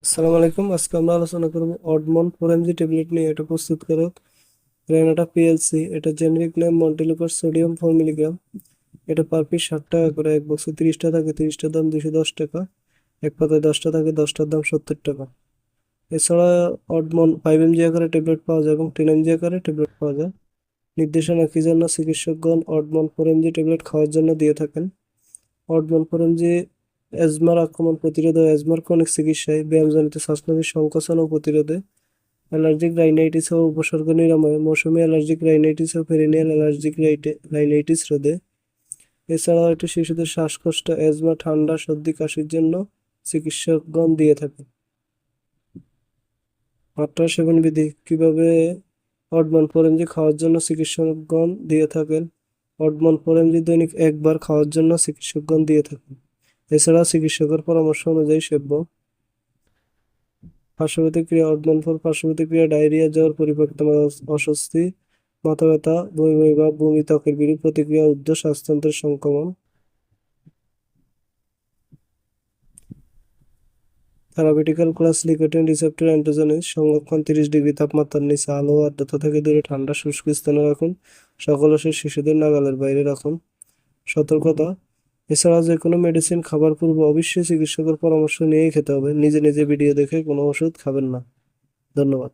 আসসালামু আলাইকুম। আজকে আমরা আলোচনা করব অডমন 4mg ট্যাবলেট নিয়ে। এটা প্রস্তুতকারক রেনাটা পিএলসি। এটা জেনেরিক নেম মন্টেলিপার সোডিয়াম 4 মিলিগ্রাম। এটা পার পিস 60 টাকা করে। এক বক্সে 30টা থাকে, 30টার দাম 210 টাকা। এক পাতায় 10টা থাকে, 10টার দাম 70 টাকা। এছাড়া অডমন 5mg আকারে ট্যাবলেট পাওয়া যায় এবং 10mg আকারে ট্যাবলেট পাওয়া যায়। নির্দেশনা কি জন্য চিকিৎসকগণ অডমন 4mg ট্যাবলেট খাওয়ার জন্য দিয়ে থাকেন? অডমন 4mg অ্যাজমার আক্রমণ প্রতিরোধ ও অ্যাজমার ক্রনিক চিকিৎসায়, ব্যায়ামজনিত শ্বাসনালীর সংকোচন ও প্রতিরোধে, অ্যালার্জিক রাইনাইটিস ও উপসর্গ নিরাময়ে, মৌসুমী অ্যালার্জিক রাইনাইটিস ও পেরিনিয়াল অ্যালার্জিক রাইনাইটিস রোধে। এছাড়াও একটি শিশুদের শ্বাসকষ্ট, অ্যাজমা, ঠান্ডা, সর্দি, কাশির জন্য চিকিৎসকগণ দিয়ে থাকে। মাত্রা সেবন বিধি কিভাবে অডমন 4mg খাওয়ার জন্য চিকিৎসকগণ দিয়ে থাকেন? অডমন 4mg দৈনিক একবার খাওয়ার জন্য চিকিৎসকগণ দিয়ে থাকেন। এছাড়া চিকিৎসকের পরামর্শ অনুযায়ী সেব্য। পার্শ্বপ্রতিক্রিয়া অডমন 4 পার্শ্বপ্রতিক্রিয়া ডায়রিয়া, জ্বর, পরিপাকতম অস্বস্তি, মাথা ব্যথা, বমি বমি বা বমি, ত্বকের বিরূপ প্রতিক্রিয়া, ঊর্ধ্ব শ্বাসতন্ত্রের সংক্রমণ। Therapeutical class leukotriene receptor antagonist. সংরক্ষণ 30 ডিগ্রি তাপমাত্রার নিচে, আলো ও আর্দ্রতা থেকে দূরে, ঠান্ডা শুষ্ক স্থানে রাখুন। সকল ওষুধ শিশুদের নাগালের বাইরে রাখুন। সতর্কতা: এছাড়া যে কোনো মেডিসিন খাবার পূর্বে অবশ্যই চিকিৎসকের পরামর্শ নিয়েই খেতে হবে। নিজে নিজে ভিডিও দেখে কোনো ওষুধ খাবেন না। ধন্যবাদ।